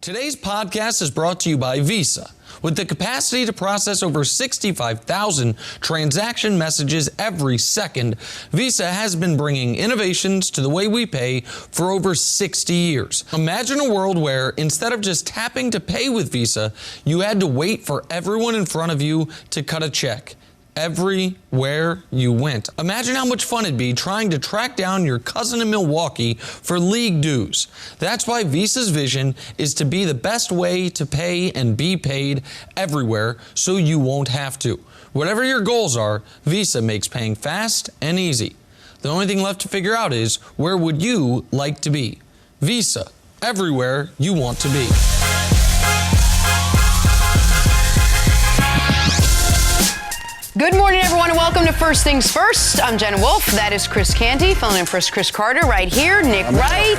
Today's podcast is brought to you by Visa. With the capacity to process over 65,000 transaction messages every second, Visa has been bringing innovations to the way we pay for over 60 years. Imagine a world where, instead of just tapping to pay with Visa, you had to wait for everyone in front of you to cut a check. Everywhere you went. Imagine how much fun it'd be trying to track down your cousin in Milwaukee for league dues. That's why Visa's vision is to be the best way to pay and be paid everywhere so you won't have to. Whatever your goals are, Visa makes paying fast and easy. The only thing left to figure out is, where would you like to be? Visa, everywhere you want to be. Good morning, everyone, and welcome to First Things First. I'm Jenna Wolfe. That is Chris Canty, filling in for Chris Carter right here. Nick Wright.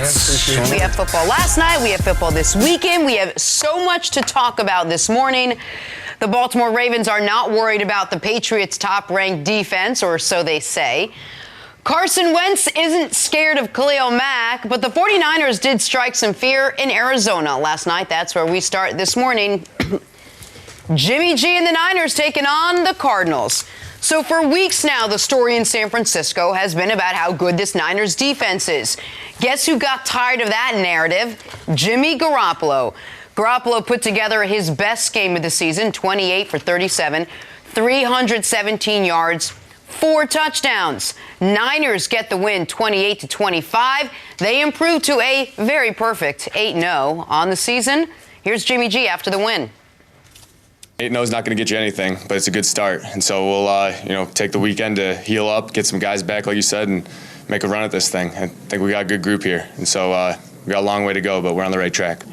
We have football last night. We have football this weekend. We have so much to talk about this morning. The Baltimore Ravens are not worried about the Patriots' top-ranked defense, or so they say. Carson Wentz isn't scared of Khalil Mack, but the 49ers did strike some fear in Arizona last night. That's where we start this morning. Jimmy G and the Niners taking on the Cardinals. So for weeks now, the story in San Francisco has been about how good this Niners defense is. Guess who got tired of that narrative? Jimmy Garoppolo. Garoppolo put together his best game of the season, 28 for 37, 317 yards, 4 touchdowns. Niners get the win 28-25. They improve to a very perfect 8-0 on the season. Here's Jimmy G after the win. 8-0 is not going to get you anything, but it's a good start. And so we'll, take the weekend to heal up, get some guys back, like you said, and make a run at this thing. I think we got a good group here. And so we got a long way to go, but we're on the right track.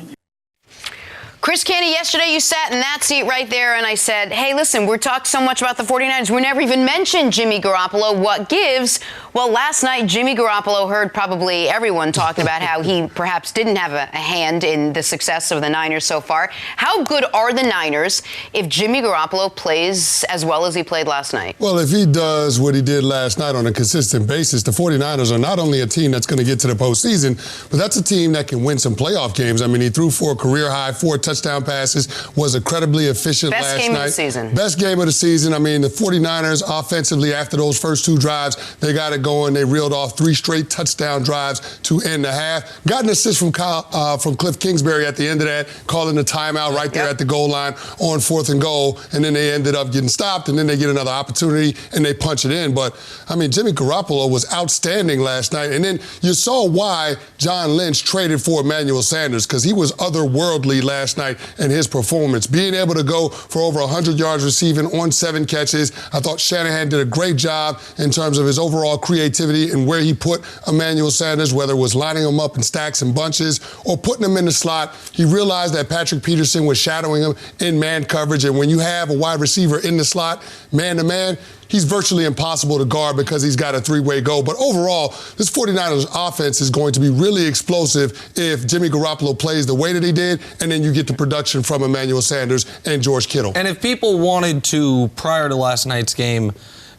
Chris Canty, yesterday you sat in that seat right there, and I said, hey, listen, we're talking so much about the 49ers. We never even mentioned Jimmy Garoppolo. What gives? Well, last night, Jimmy Garoppolo heard probably everyone talking about how he perhaps didn't have a hand in the success of the Niners so far. How good are the Niners if Jimmy Garoppolo plays as well as he played last night? Well, if he does what he did last night on a consistent basis, the 49ers are not only a team that's going to get to the postseason, but that's a team that can win some playoff games. I mean, he threw for a career-high 4 touchdown passes, was incredibly efficient last night. Best game of the season. Best game of the season. I mean, the 49ers offensively, after those first 2 drives, they got it going. They reeled off 3 straight touchdown drives to end the half. Got an assist from Cliff Kingsbury at the end of that, calling the timeout right there at the goal line on 4th and goal, and then they ended up getting stopped, and then they get another opportunity, and they punch it in. But, I mean, Jimmy Garoppolo was outstanding last night, and then you saw why John Lynch traded for Emmanuel Sanders, because he was otherworldly last night in his performance. Being able to go for over 100 yards receiving on 7 catches. I thought Shanahan did a great job in terms of his overall creativity and where he put Emmanuel Sanders, whether it was lining him up in stacks and bunches or putting him in the slot. He realized that Patrick Peterson was shadowing him in man coverage, and when you have a wide receiver in the slot, man-to-man, he's virtually impossible to guard because he's got a 3-way go. But overall, this 49ers offense is going to be really explosive if Jimmy Garoppolo plays the way that he did, and then you get the production from Emmanuel Sanders and George Kittle. And if people wanted to, prior to last night's game,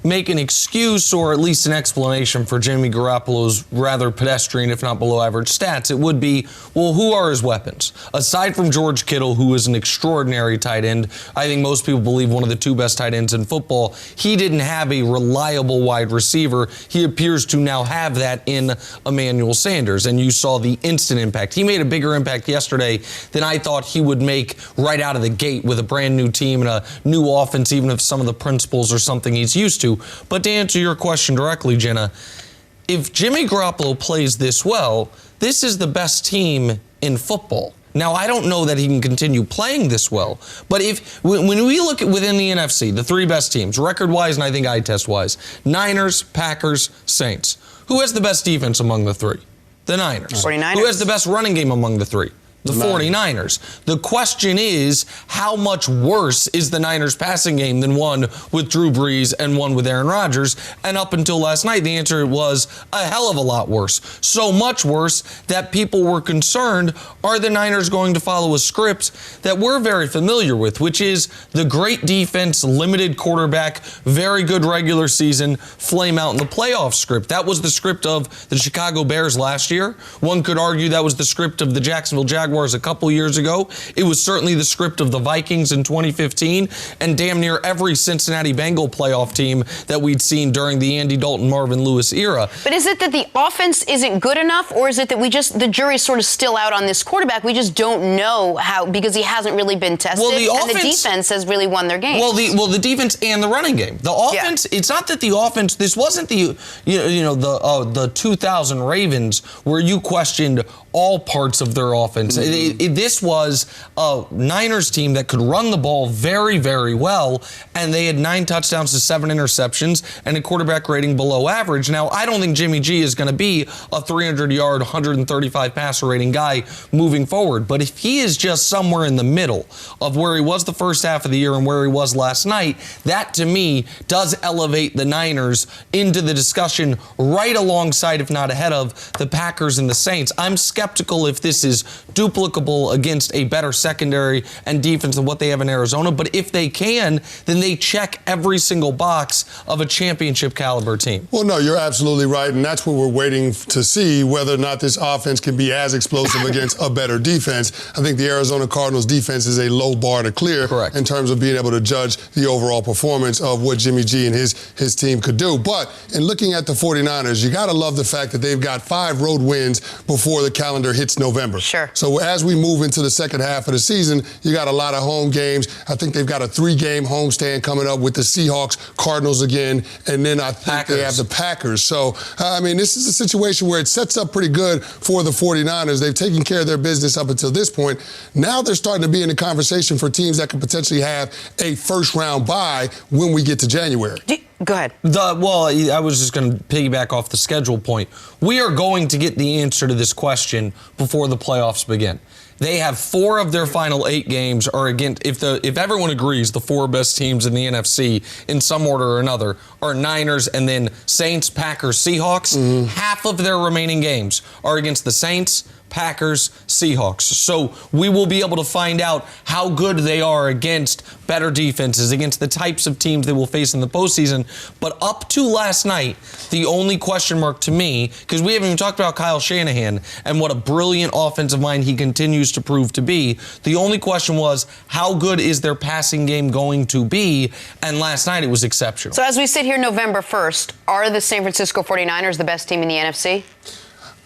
make an excuse or at least an explanation for Jimmy Garoppolo's rather pedestrian, if not below average stats, it would be, well, who are his weapons? Aside from George Kittle, who is an extraordinary tight end, I think most people believe one of the 2 best tight ends in football, he didn't have a reliable wide receiver. He appears to now have that in Emmanuel Sanders, and you saw the instant impact. He made a bigger impact yesterday than I thought he would make right out of the gate with a brand new team and a new offense, even if some of the principles are something he's used to. But to answer your question directly, Jenna, if Jimmy Garoppolo plays this well, this is the best team in football. Now, I don't know that he can continue playing this well, but when we look at within the NFC, the 3 best teams, record-wise and I think eye test-wise, Niners, Packers, Saints. Who has the best defense among the 3? The Niners. 49ers. Who has the best running game among the 3? The 49ers. The question is, how much worse is the Niners passing game than one with Drew Brees and one with Aaron Rodgers? And up until last night, the answer was a hell of a lot worse. So much worse that people were concerned, are the Niners going to follow a script that we're very familiar with, which is the great defense, limited quarterback, very good regular season, flame out in the playoff script. That was the script of the Chicago Bears last year. One could argue that was the script of the Jacksonville Jaguars Jaguars a couple years ago. It was certainly the script of the Vikings in 2015 and damn near every Cincinnati Bengal playoff team that we'd seen during the Andy Dalton, Marvin Lewis era. But is it that the offense isn't good enough, or is it that the jury's sort of still out on this quarterback? We just don't know how, because he hasn't really been tested, and the defense has really won their games. Well, the defense and the running game. The offense, it's not that the offense, this wasn't the 2000 Ravens where you questioned all parts of their offense. This was a Niners team that could run the ball very, very well, and they had 9 touchdowns to 7 interceptions and a quarterback rating below average. Now, I don't think Jimmy G is going to be a 300-yard, 135 passer rating guy moving forward, but if he is just somewhere in the middle of where he was the first half of the year and where he was last night, that to me does elevate the Niners into the discussion right alongside, if not ahead of, the Packers and the Saints. I'm skeptical if this is duplicable against a better secondary and defense than what they have in Arizona, but if they can, then they check every single box of a championship caliber team. Well, no, you're absolutely right, and that's what we're waiting to see, whether or not this offense can be as explosive against a better defense. I think the Arizona Cardinals defense is a low bar to clear. Correct. In terms of being able to judge the overall performance of what Jimmy G and his team could do. But in looking at the 49ers, you got to love the fact that they've got 5 road wins before the calendar hits November. Sure. So as we move into the second half of the season, you got a lot of home games. I think they've got a 3-game homestand coming up with the Seahawks, Cardinals again, and then I think they have the Packers. So, this is a situation where it sets up pretty good for the 49ers. They've taken care of their business up until this point. Now they're starting to be in the conversation for teams that could potentially have a first-round bye when we get to January. Go ahead. I was just going to piggyback off the schedule point. We are going to get the answer to this question before the playoffs begin. They have 4 of their final 8 games are against, if everyone agrees, the 4 best teams in the NFC in some order or another are Niners and then Saints, Packers, Seahawks. Half of their remaining games are against the Saints, Packers, Seahawks. So we will be able to find out how good they are against better defenses, against the types of teams they will face in the postseason. But up to last night, the only question mark to me, because we haven't even talked about Kyle Shanahan and what a brilliant offensive mind he continues to prove to be, the only question was, how good is their passing game going to be? And last night it was exceptional. So as we sit here November 1st, are the San Francisco 49ers the best team in the NFC?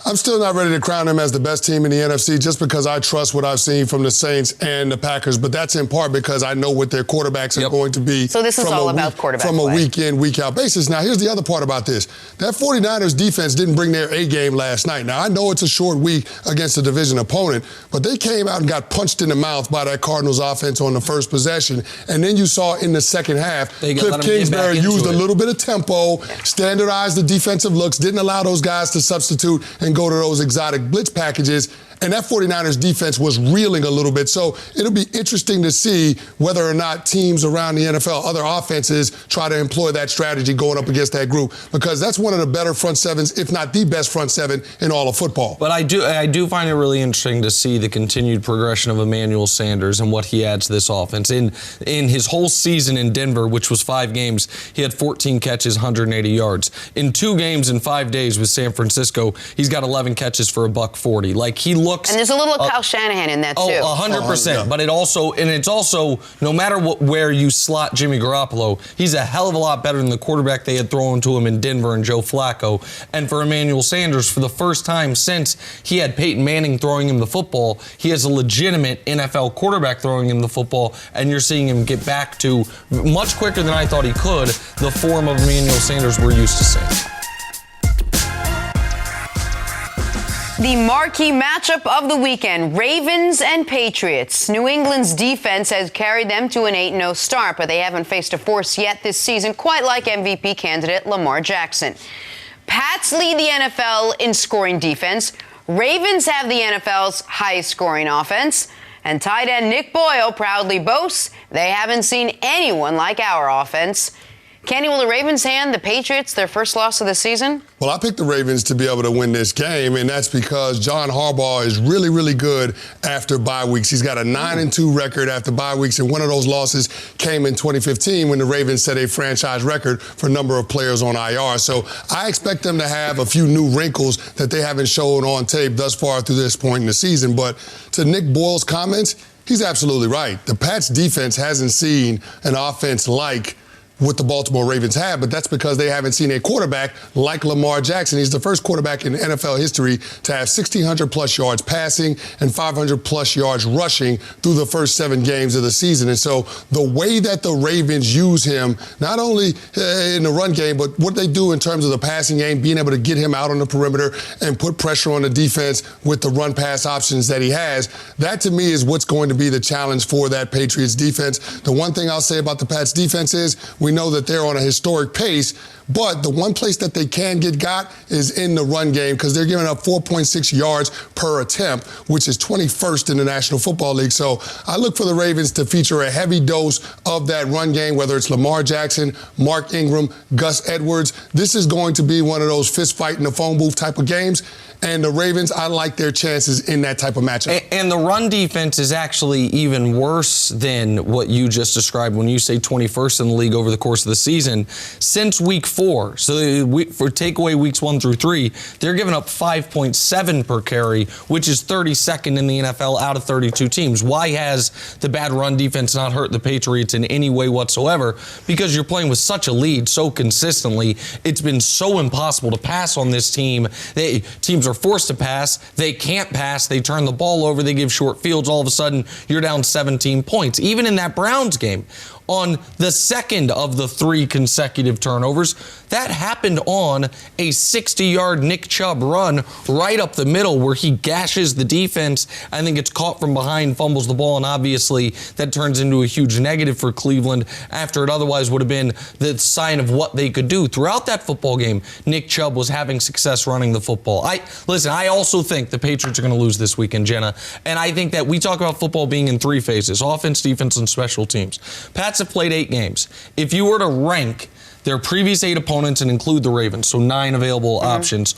I'm still not ready to crown them as the best team in the NFC just because I trust what I've seen from the Saints and the Packers, but that's in part because I know what their quarterbacks are going to be. So this is all about quarterback from a play. week in, week out basis. Now, here's the other part about this. That 49ers defense didn't bring their A game last night. Now, I know it's a short week against a division opponent, but they came out and got punched in the mouth by that Cardinals offense on the first possession. And then you saw in the second half, Cliff Kingsbury used a little bit of tempo, standardized the defensive looks, didn't allow those guys to substitute and go to those exotic blitz packages, and that 49ers defense was reeling a little bit. So it'll be interesting to see whether or not teams around the NFL, other offenses, try to employ that strategy going up against that group, because that's one of the better front sevens, if not the best front seven in all of football. But I do find it really interesting to see the continued progression of Emmanuel Sanders and what he adds to this offense. In his whole season in Denver, which was 5 games, he had 14 catches, 180 yards. In 2 games in 5 days with San Francisco, he's got 11 catches for $140. Like, he looks. And there's a little Kyle Shanahan in that too. 100%. But it's also no matter where you slot Jimmy Garoppolo, he's a hell of a lot better than the quarterback they had thrown to him in Denver and Joe Flacco. And for Emmanuel Sanders, for the first time since he had Peyton Manning throwing him the football, he has a legitimate NFL quarterback throwing him the football, and you're seeing him get back to, much quicker than I thought he could, the form of Emmanuel Sanders we're used to seeing. The marquee matchup of the weekend, Ravens and Patriots. New England's defense has carried them to an 8-0 start, but they haven't faced a force yet this season, quite like MVP candidate Lamar Jackson. Pats lead the NFL in scoring defense. Ravens have the NFL's highest scoring offense. And tight end Nick Boyle proudly boasts they haven't seen anyone like our offense. Candy, will the Ravens hand the Patriots their first loss of the season? Well, I picked the Ravens to be able to win this game, and that's because John Harbaugh is really, really good after bye weeks. He's got a 9-2 record after bye weeks, and one of those losses came in 2015 when the Ravens set a franchise record for number of players on IR. So I expect them to have a few new wrinkles that they haven't shown on tape thus far through this point in the season. But to Nick Boyle's comments, he's absolutely right. The Pats defense hasn't seen an offense like what the Baltimore Ravens have, but that's because they haven't seen a quarterback like Lamar Jackson. He's the first quarterback in NFL history to have 1,600-plus yards passing and 500-plus yards rushing through the first 7 games of the season. And so the way that the Ravens use him, not only in the run game, but what they do in terms of the passing game, being able to get him out on the perimeter and put pressure on the defense with the run-pass options that he has, that to me is what's going to be the challenge for that Patriots defense. The one thing I'll say about the Pats defense is we know that they're on a historic pace, but the one place that they can get got is in the run game because they're giving up 4.6 yards per attempt, which is 21st in the National Football League. So I look for the Ravens to feature a heavy dose of that run game, whether it's Lamar Jackson, Mark Ingram, Gus Edwards. This is going to be one of those fist fight in the phone booth type of games. And the Ravens, I like their chances in that type of matchup. And the run defense is actually even worse than what you just described when you say 21st in the league over the course of the season. Since week 4, so for take away weeks 1 through 3, they're giving up 5.7 per carry, which is 32nd in the NFL out of 32 teams. Why has the bad run defense not hurt the Patriots in any way whatsoever? Because you're playing with such a lead so consistently. It's been so impossible to pass on this team. Teams are forced to pass. They can't pass. They turn the ball over. They give short fields. All of a sudden, you're down 17 points. Even in that Browns game, on the second of the 3 consecutive turnovers, that happened on a 60-yard Nick Chubb run right up the middle where he gashes the defense. I think it's caught from behind, fumbles the ball, and obviously that turns into a huge negative for Cleveland after it otherwise would have been the sign of what they could do. Throughout that football game, Nick Chubb was having success running the football. I also think the Patriots are going to lose this weekend, Jenna, and I think that we talk about football being in 3 phases: offense, defense, and special teams. Pats have played 8 games. If you were to rank their previous 8 opponents and include the Ravens, so 9 available options,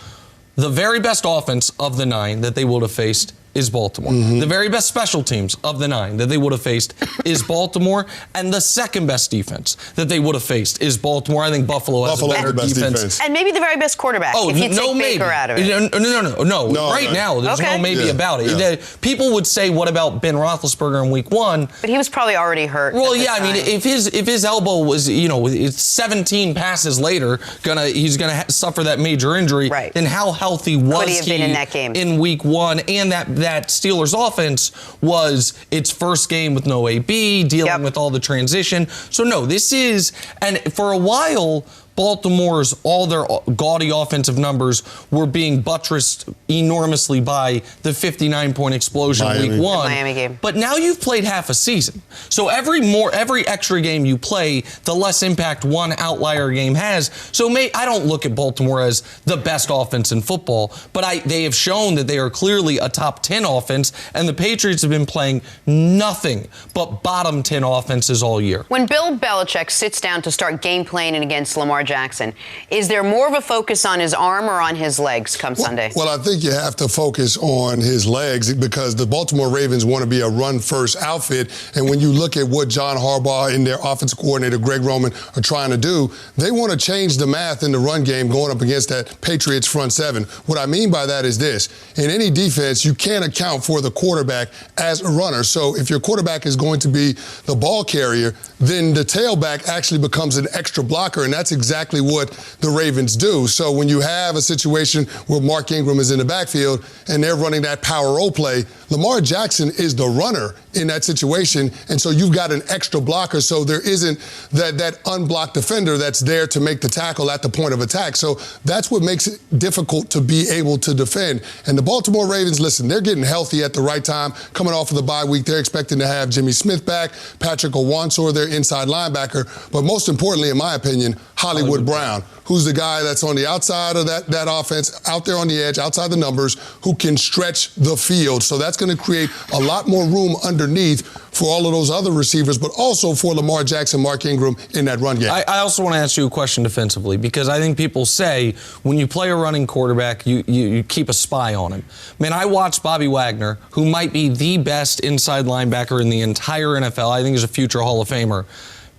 the very best offense of the 9 that they would have faced is Baltimore. The very best special teams of the 9 that they would have faced is Baltimore, and the second best defense that they would have faced is Baltimore. I think Buffalo has a better defense. And maybe the very best quarterback, if you take Baker out of it. No. Right now, there's no maybe about it. Yeah. People would say, what about Ben Roethlisberger in week 1? But he was probably already hurt. Well, yeah, I mean, if his elbow was, it's 17 passes later, he's gonna suffer that major injury. Right. Then how healthy was Could he have been in that game in week 1? And that Steelers offense was its first game with no AB, dealing with all the transition. So no, this is, and for a while, Baltimore's, all their gaudy offensive numbers were being buttressed enormously by the 59-point explosion week 1. The Miami game. But now you've played half a season. So every extra game you play, the less impact one outlier game has. So I don't look at Baltimore as the best offense in football, but they have shown that they are clearly a top 10 offense, and the Patriots have been playing nothing but bottom 10 offenses all year. When Bill Belichick sits down to start game planning against Lamar Jackson, is there more of a focus on his arm or on his legs come Sunday? Well, I think you have to focus on his legs because the Baltimore Ravens want to be a run-first outfit. And when you look at what John Harbaugh and their offensive coordinator, Greg Roman, are trying to do, they want to change the math in the run game going up against that Patriots front 7. What I mean by that is this. In any defense, you can't account for the quarterback as a runner. So if your quarterback is going to be the ball carrier, then the tailback actually becomes an extra blocker, and that's exactly what the Ravens do. So when you have a situation where Mark Ingram is in the backfield and they're running that power roll play, Lamar Jackson is the runner in that situation, and so you've got an extra blocker, so there isn't that unblocked defender that's there to make the tackle at the point of attack. So that's what makes it difficult to be able to defend. And the Baltimore Ravens, listen, they're getting healthy at the right time. Coming off of the bye week, they're expecting to have Jimmy Smith back, Patrick Owansor, their inside linebacker, but most importantly, in my opinion, Hollywood Brown, who's the guy that's on the outside of that offense, out there on the edge, outside the numbers, who can stretch the field. So that's going to create a lot more room underneath for all of those other receivers, but also for Lamar Jackson, Mark Ingram in that run game. I also want to ask you a question defensively, because I think people say when you play a running quarterback, you keep a spy on him. Man, I watched Bobby Wagner, who might be the best inside linebacker in the entire NFL. I think he's a future Hall of Famer.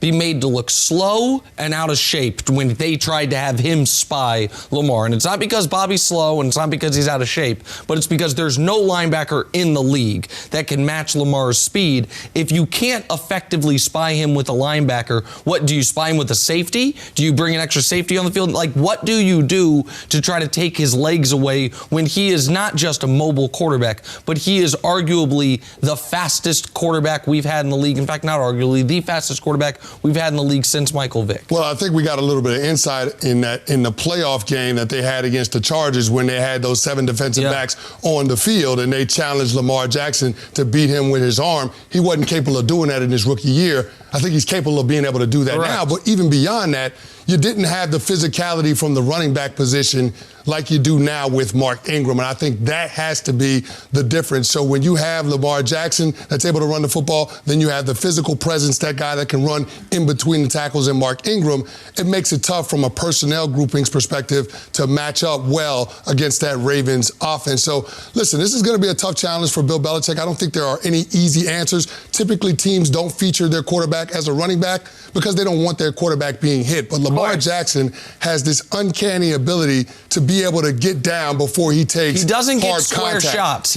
Be made to look slow and out of shape when they tried to have him spy Lamar. And it's not because Bobby's slow and it's not because he's out of shape, but it's because there's no linebacker in the league that can match Lamar's speed. If you can't effectively spy him with a linebacker, what do you spy him with a safety? Do you bring an extra safety on the field? Like, what do you do to try to take his legs away when he is not just a mobile quarterback, but he is arguably the fastest quarterback we've had in the league? In fact, not arguably, the fastest quarterback we've had in the league since Michael Vick. Well, I think we got a little bit of insight in the playoff game that they had against the Chargers when they had those 7 defensive backs on the field and they challenged Lamar Jackson to beat him with his arm. He wasn't capable of doing that in his rookie year. I think he's capable of being able to do that now. But even beyond that, you didn't have the physicality from the running back position like you do now with Mark Ingram. And I think that has to be the difference. So when you have Lamar Jackson that's able to run the football, then you have the physical presence, that guy that can run in between the tackles, and Mark Ingram, it makes it tough from a personnel groupings perspective to match up well against that Ravens offense. So listen, this is going to be a tough challenge for Bill Belichick. I don't think there are any easy answers. Typically, teams don't feature their quarterback as a running back because they don't want their quarterback being hit. But Lamar Jackson has this uncanny ability to be able to get down before he takes hard contact. He doesn't get square shots.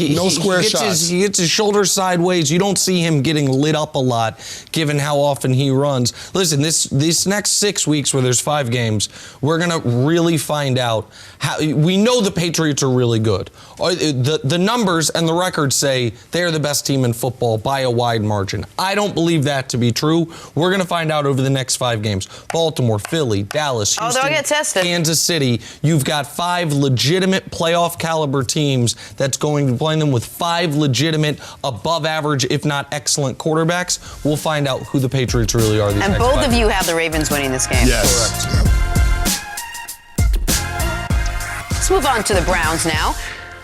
He gets his shoulder sideways. You don't see him getting lit up a lot, given how often he runs. Listen, this next 6 weeks where there's 5 games, we're going to really find out how. We know the Patriots are really good. The numbers and the records say they're the best team in football by a wide margin. I don't believe that to be true. We're going to find out over the next 5 games. Baltimore, Philly, Dallas, Houston, they'll get tested. Kansas City. You've got 5 legitimate playoff caliber teams that's going to be playing them with 5 legitimate above average, if not excellent quarterbacks. We'll find out who the Patriots really are. And both of you have the Ravens winning this game. Yes. Correct. Let's move on to the Browns now.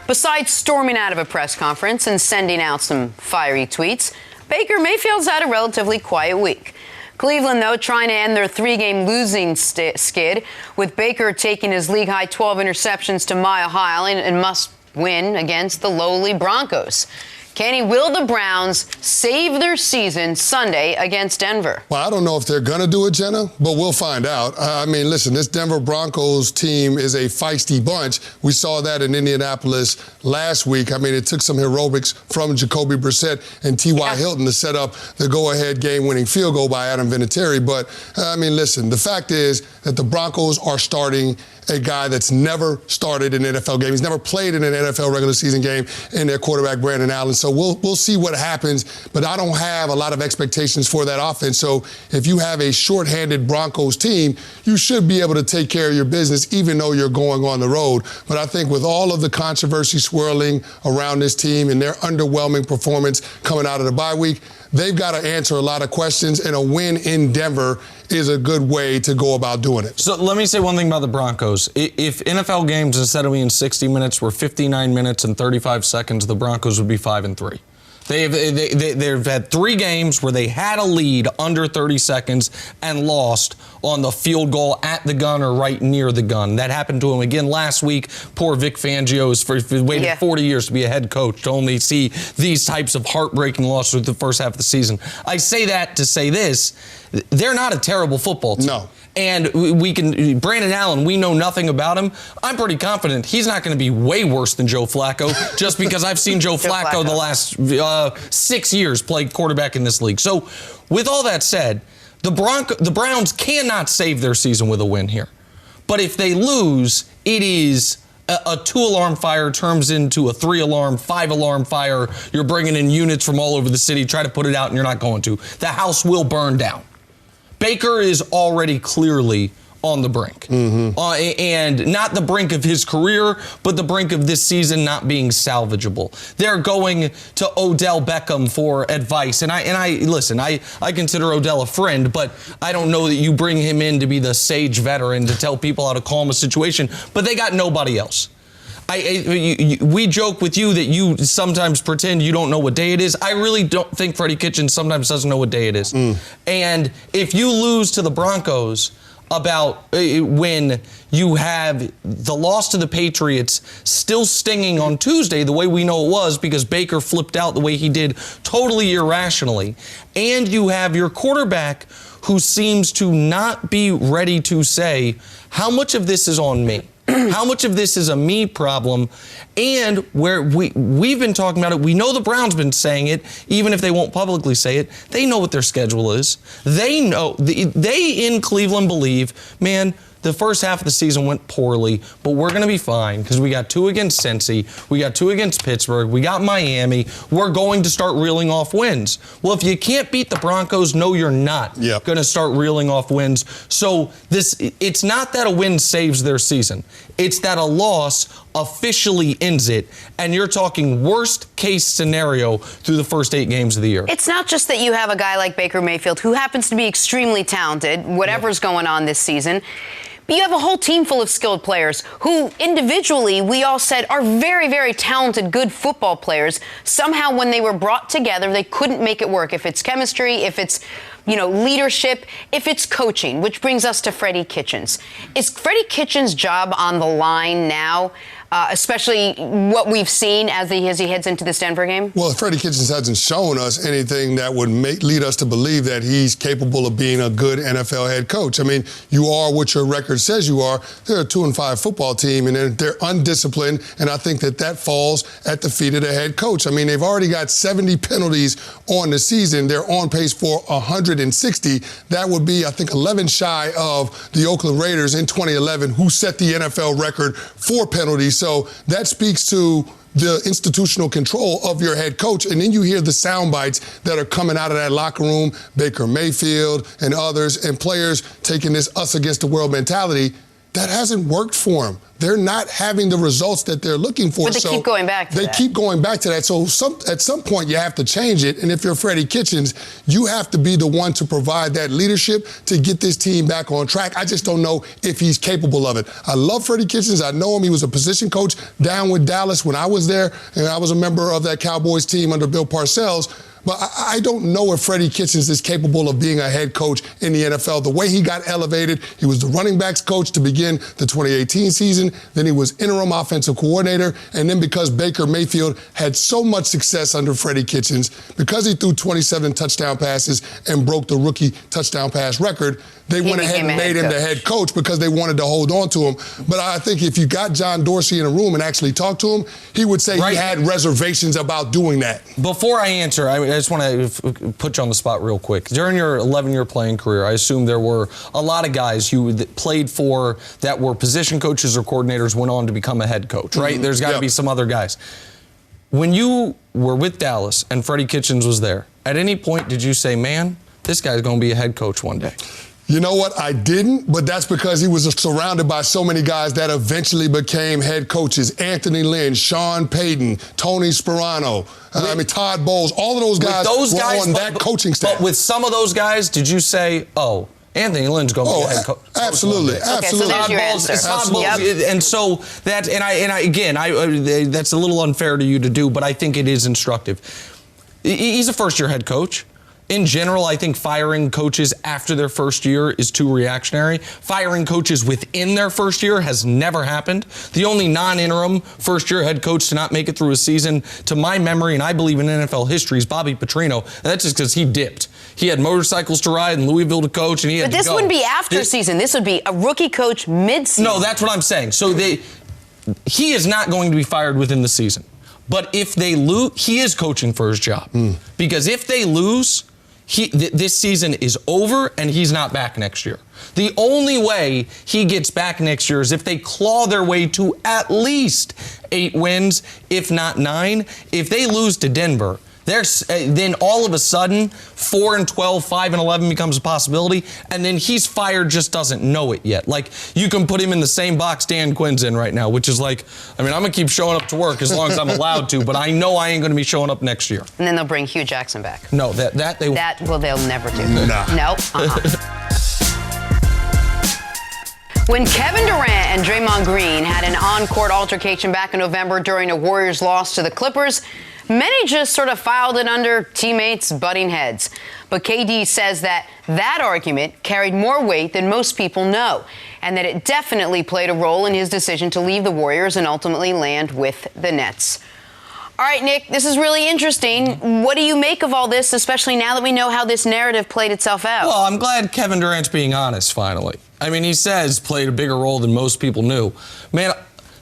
Besides storming out of a press conference and sending out some fiery tweets, Baker Mayfield's had a relatively quiet week. Cleveland, though, trying to end their 3-game losing skid, with Baker taking his league-high 12 interceptions to Mile High and must win against the lowly Broncos. Kenny, will the Browns save their season Sunday against Denver? Well, I don't know if they're going to do it, Jenna, but we'll find out. I mean, listen, this Denver Broncos team is a feisty bunch. We saw that in Indianapolis last week. I mean, it took some heroics from Jacoby Brissett and T.Y. Hilton to set up the go-ahead game-winning field goal by Adam Vinatieri. But, I mean, listen, the fact is that the Broncos are starting a guy that's never started an NFL game. He's never played in an NFL regular season game in their quarterback, Brandon Allen. So we'll see what happens, but I don't have a lot of expectations for that offense. So if you have a shorthanded Broncos team, you should be able to take care of your business even though you're going on the road. But I think with all of the controversy swirling around this team and their underwhelming performance coming out of the bye week, they've got to answer a lot of questions, and a win in Denver is a good way to go about doing it. So let me say one thing about the Broncos. If NFL games, instead of being 60 minutes, were 59 minutes and 35 seconds, the Broncos would be 5-3. They've had 3 games where they had a lead under 30 seconds and lost on the field goal at the gun or right near the gun. That happened to him again last week. Poor Vic Fangio has waited 40 years to be a head coach to only see these types of heartbreaking losses with the first half of the season. I say that to say this. They're not a terrible football team. No. And Brandon Allen, we know nothing about him. I'm pretty confident he's not going to be way worse than Joe Flacco just because I've seen Joe Flacco the last 6 years play quarterback in this league. So with all that said, the Browns cannot save their season with a win here. But if they lose, it is a 2-alarm fire turns into a 3-alarm, 5-alarm fire. You're bringing in units from all over the city, try to put it out, and you're not going to. The house will burn down. Baker is already clearly on the brink. And not the brink of his career, but the brink of this season not being salvageable. They're going to Odell Beckham for advice. And I consider Odell a friend, but I don't know that you bring him in to be the sage veteran to tell people how to calm a situation. But they got nobody else. We joke with you that you sometimes pretend you don't know what day it is. I really don't think Freddie Kitchens sometimes doesn't know what day it is. And if you lose to the Broncos about when you have the loss to the Patriots still stinging on Tuesday the way we know it was because Baker flipped out the way he did totally irrationally, and you have your quarterback who seems to not be ready to say, how much of this is on me? How much of this is a me problem? And where we've been talking about it, we know the Browns been saying it, even if they won't publicly say it. They know what their schedule is. They know, they in Cleveland believe, man, the first half of the season went poorly, but we're going to be fine because we got 2 against Cincy, we got 2 against Pittsburgh, we got Miami. We're going to start reeling off wins. Well, if you can't beat the Broncos, no, you're not going to start reeling off wins. So it's not that a win saves their season. It's that a loss officially ends it, and you're talking worst case scenario through the first 8 games of the year. It's not just that you have a guy like Baker Mayfield who happens to be extremely talented, whatever's going on this season. But you have a whole team full of skilled players who individually, we all said, are very, very talented, good football players. Somehow when they were brought together, they couldn't make it work. If it's chemistry, if it's, leadership, if it's coaching, which brings us to Freddie Kitchens. Is Freddie Kitchens' job on the line now? Especially what we've seen as he heads into this Denver game? Well, Freddie Kitchens hasn't shown us anything that would lead us to believe that he's capable of being a good NFL head coach. I mean, you are what your record says you are. They're a 2-5 football team, and they're undisciplined, and I think that falls at the feet of the head coach. I mean, they've already got 70 penalties on the season. They're on pace for 160. That would be, I think, 11 shy of the Oakland Raiders in 2011, who set the NFL record for penalties. So that speaks to the institutional control of your head coach. And then you hear the sound bites that are coming out of that locker room, Baker Mayfield and others, and players taking this us against the world mentality. That hasn't worked for them. They're not having the results that they're looking for. But they keep going back to that. They keep going back to that. So at some point, you have to change it. And if you're Freddie Kitchens, you have to be the one to provide that leadership to get this team back on track. I just don't know if he's capable of it. I love Freddie Kitchens. I know him. He was a position coach down with Dallas when I was there, and I was a member of that Cowboys team under Bill Parcells. But I don't know if Freddie Kitchens is capable of being a head coach in the NFL. The way he got elevated, he was the running backs coach to begin the 2018 season. Then he was interim offensive coordinator. And then because Baker Mayfield had so much success under Freddie Kitchens, because he threw 27 touchdown passes and broke the rookie touchdown pass record, they went ahead and made him the head coach because they wanted to hold on to him. But I think if you got John Dorsey in a room and actually talked to him, he would say he had reservations about doing that. Before I answer, I just want to put you on the spot real quick. During your 11-year playing career, I assume there were a lot of guys you played for that were position coaches or coordinators went on to become a head coach, right? There's got to be some other guys. When you were with Dallas and Freddie Kitchens was there, at any point did you say, man, this guy's going to be a head coach one day? You know what? I didn't, but that's because he was surrounded by so many guys that eventually became head coaches. Anthony Lynn, Sean Payton, Tony Sperano, Todd Bowles, all of those guys were on that coaching staff. But with some of those guys, did you say, oh, Anthony Lynn's going to be a head coach? Absolutely. Okay, so there's your answer. And so that, again, that's a little unfair to you to do, but I think it is instructive. He's a first-year head coach. In general, I think firing coaches after their first year is too reactionary. Firing coaches within their first year has never happened. The only non-interim first-year head coach to not make it through a season, to my memory, and I believe in NFL history, is Bobby Petrino. And that's just because he dipped. He had motorcycles to ride in Louisville to coach, and he had to go. But this wouldn't be after season. This would be a rookie coach mid-season. No, that's what I'm saying. So he is not going to be fired within the season. But if they lose, he is coaching for his job. Because if they lose, this season is over and he's not back next year. The only way he gets back next year is if they claw their way to at least 8 wins, if not 9. If they lose to Denver, then all of a sudden 4-12, 5-11 becomes a possibility, and then he's fired, just doesn't know it yet. Like, you can put him in the same box Dan Quinn's in right now, which is like, I mean, I'm gonna keep showing up to work as long as I'm allowed to, but I know I ain't gonna be showing up next year. And then they'll bring Hugh Jackson back. No, they'll never do. No. When Kevin Durant and Draymond Green had an on-court altercation back in November during a Warriors loss to the Clippers, many just sort of filed it under teammates butting heads. But KD says that argument carried more weight than most people know, and that it definitely played a role in his decision to leave the Warriors and ultimately land with the Nets. All right, Nick, this is really interesting. What do you make of all this, especially now that we know how this narrative played itself out? Well, I'm glad Kevin Durant's being honest, finally. I mean, he says played a bigger role than most people knew. Man,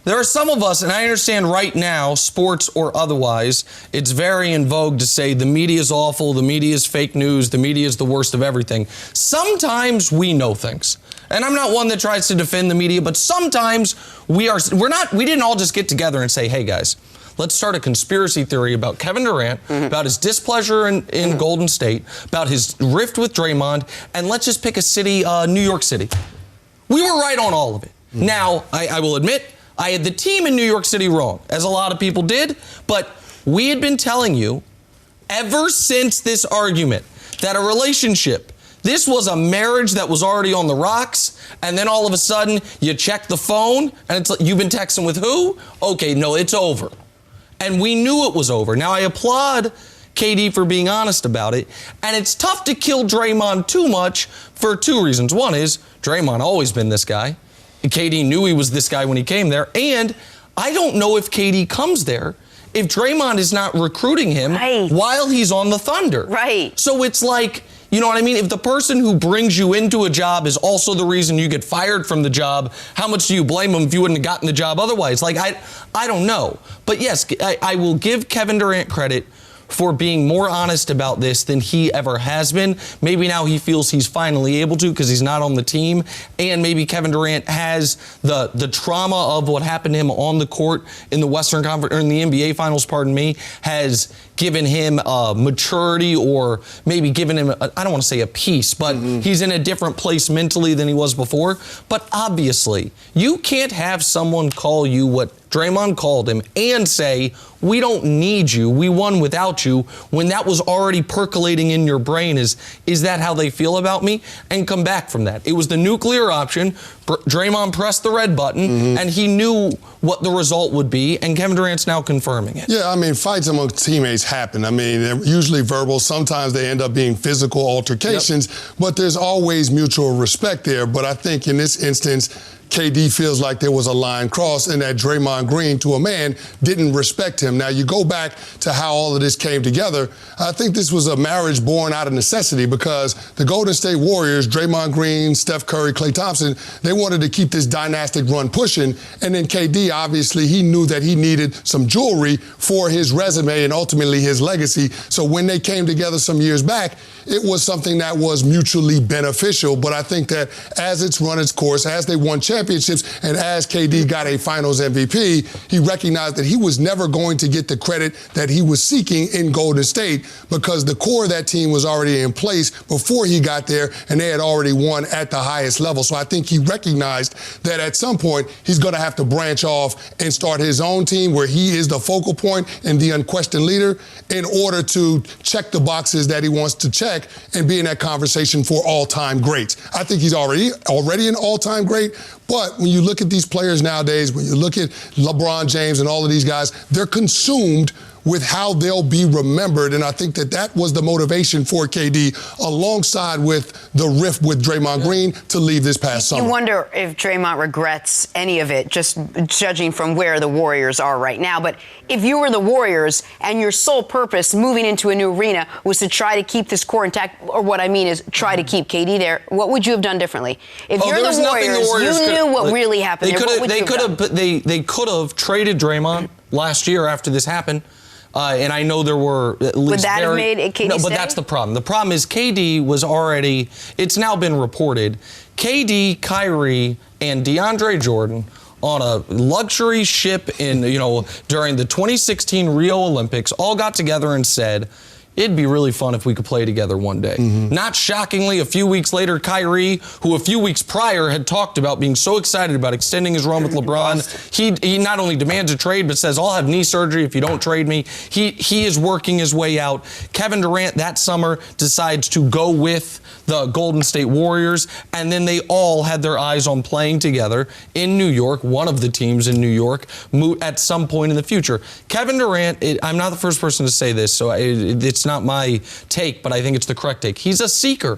there are some of us, and I understand right now, sports or otherwise, it's very in vogue to say the media is awful, the media is fake news, the media is the worst of everything. Sometimes we know things. And I'm not one that tries to defend the media, but sometimes we didn't all just get together and say, hey guys, let's start a conspiracy theory about Kevin Durant, about his displeasure in Golden State, about his rift with Draymond, and let's just pick a city, New York City. We were right on all of it. Now, I will admit, I had the team in New York City wrong, as a lot of people did, but we had been telling you ever since this argument that a relationship, this was a marriage that was already on the rocks, and then all of a sudden you check the phone and it's like, you've been texting with who? Okay, no, it's over. And we knew it was over. Now, I applaud KD for being honest about it. And it's tough to kill Draymond too much for two reasons. One is Draymond always been this guy. KD knew he was this guy when he came there. And I don't know if KD comes there if Draymond is not recruiting him while he's on the Thunder. Right. So it's like, you know what I mean? If the person who brings you into a job is also the reason you get fired from the job, how much do you blame him if you wouldn't have gotten the job otherwise? Like, I don't know. But yes, I will give Kevin Durant credit for being more honest about this than he ever has been. Maybe now he feels he's finally able to because he's not on the team. And maybe Kevin Durant has the trauma of what happened to him on the court in the Western Conference, or in the NBA Finals, pardon me, has given him maturity, or maybe given him, I don't want to say a peace, but he's in a different place mentally than he was before. But obviously, you can't have someone call you what Draymond called him and say, we don't need you, we won without you, when that was already percolating in your brain. Is that how they feel about me? And come back from that. It was the nuclear option. Draymond pressed the red button, and he knew what the result would be, and Kevin Durant's now confirming it. Yeah, I mean, fights among teammates happen. I mean, they're usually verbal. Sometimes they end up being physical altercations, but there's always mutual respect there. But I think in this instance, KD feels like there was a line crossed and that Draymond Green, to a man, didn't respect him. Now, you go back to how all of this came together. I think this was a marriage born out of necessity because the Golden State Warriors, Draymond Green, Steph Curry, Klay Thompson, they wanted to keep this dynastic run pushing. And then KD, obviously, he knew that he needed some jewelry for his resume and ultimately his legacy. So when they came together some years back, it was something that was mutually beneficial. But I think that as it's run its course, as they won championships, and as KD got a Finals MVP, he recognized that he was never going to get the credit that he was seeking in Golden State because the core of that team was already in place before he got there, and they had already won at the highest level. So I think he recognized that at some point he's going to have to branch off and start his own team where he is the focal point and the unquestioned leader in order to check the boxes that he wants to check and be in that conversation for all-time greats. I think he's already an all-time great, but when you look at these players nowadays, when you look at LeBron James and all of these guys, they're consumed with how they'll be remembered. And I think that was the motivation for KD, alongside with the rift with Draymond Green, to leave this past summer. You wonder if Draymond regrets any of it, just judging from where the Warriors are right now. But if you were the Warriors and your sole purpose moving into a new arena was to try to keep this core intact, or what I mean is try to keep KD there, what would you have done differently? If you're the Warriors, you knew what really happened there. What would you have done? They could have traded Draymond last year after this happened. And I know there were at least... Would that have made KD No, but stay? that's the problem. The problem is KD was already... It's now been reported. KD, Kyrie, and DeAndre Jordan on a luxury ship during the 2016 Rio Olympics all got together and said, it'd be really fun if we could play together one day. Not shockingly, a few weeks later, Kyrie, who a few weeks prior had talked about being so excited about extending his run with LeBron, he not only demands a trade, but says, I'll have knee surgery if you don't trade me. He is working his way out. Kevin Durant that summer decides to go with the Golden State Warriors, and then they all had their eyes on playing together in New York, one of the teams in New York, at some point in the future. Kevin Durant, I'm not the first person to say this, so it's not my take, but I think it's the correct take. He's a seeker.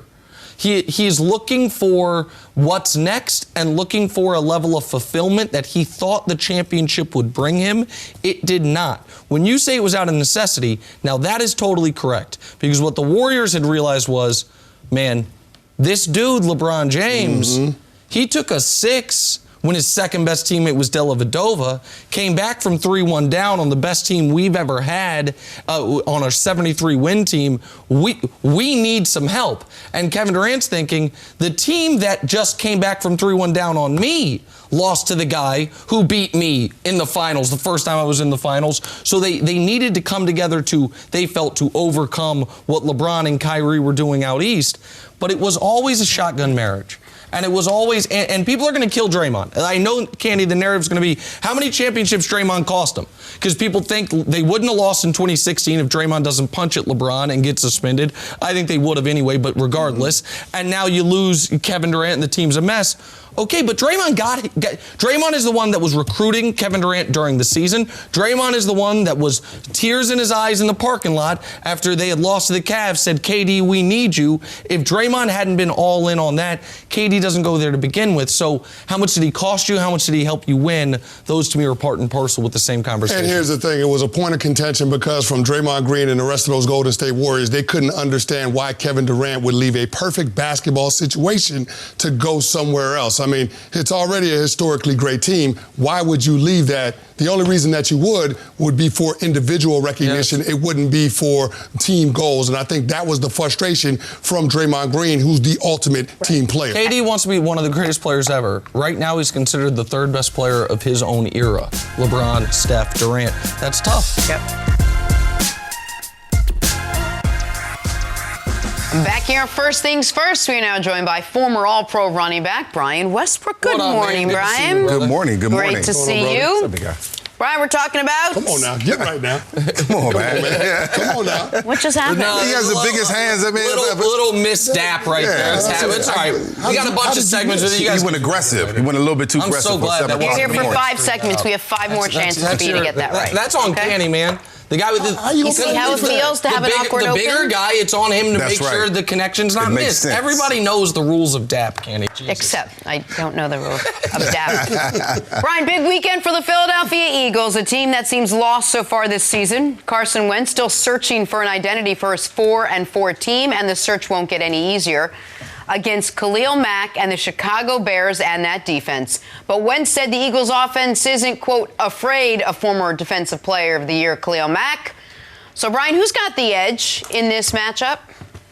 He's looking for what's next and looking for a level of fulfillment that he thought the championship would bring him. It did not. When you say it was out of necessity, now that is totally correct, because what the Warriors had realized was, man, this dude, LeBron James, he took a 6 when his second best teammate was Dellavedova, came back from 3-1 down on the best team we've ever had on a 73-win team. We need some help. And Kevin Durant's thinking, the team that just came back from 3-1 down on me lost to the guy who beat me in the finals, the first time I was in the finals. So they needed to come together they felt, to overcome what LeBron and Kyrie were doing out east. But it was always a shotgun marriage. And it was always, and people are going to kill Draymond. I know, Candy, the narrative's going to be, how many championships Draymond cost him? Because people think they wouldn't have lost in 2016 if Draymond doesn't punch at LeBron and get suspended. I think they would have anyway, but regardless. And now you lose Kevin Durant and the team's a mess. Okay, but Draymond is the one that was recruiting Kevin Durant during the season. Draymond is the one that was tears in his eyes in the parking lot after they had lost to the Cavs, said, KD, we need you. If Draymond hadn't been all in on that, KD doesn't go there to begin with. So how much did he cost you? How much did he help you win? Those to me are part and parcel with the same conversation. And here's the thing. It was a point of contention because from Draymond Green and the rest of those Golden State Warriors, they couldn't understand why Kevin Durant would leave a perfect basketball situation to go somewhere else. I mean, it's already a historically great team. Why would you leave that? The only reason that you would be for individual recognition. Yes. It wouldn't be for team goals. And I think that was the frustration from Draymond Green, who's the ultimate team player. KD wants to be one of the greatest players ever. Right now, he's considered the third best player of his own era. LeBron, Steph, Durant. That's tough. Yep. Back here on First Things First, we are now joined by former All-Pro running back Brian Westbrook. Good morning, Brian. Good morning. Good morning. Great to see you. What's up, Brian, we're talking about... Come on now. Get right now. Come on, man. Come on now. What just happened? No, He has the biggest hands I've ever. Little misstep right there. It's all right. We got a bunch of segments with you guys. He went aggressive. He went a little bit too aggressive. I'm so glad that You're here for 5 segments. We have 5 more chances for you to get that right. That's on Kenny, man. The guy with the... You see how it feels to have an awkward open? The bigger guy, it's on him to make sure the connection's not missed. Sense. Everybody knows the rules of DAP, Kenny. Except I don't know the rules of DAP. Brian, big weekend for the Philadelphia Eagles, a team that seems lost so far this season. Carson Wentz still searching for an identity for his 4-4 team, and the search won't get any easier against Khalil Mack and the Chicago Bears and that defense. But Wentz said the Eagles offense isn't, quote, afraid of former Defensive Player of the Year Khalil Mack. So, Brian, who's got the edge in this matchup?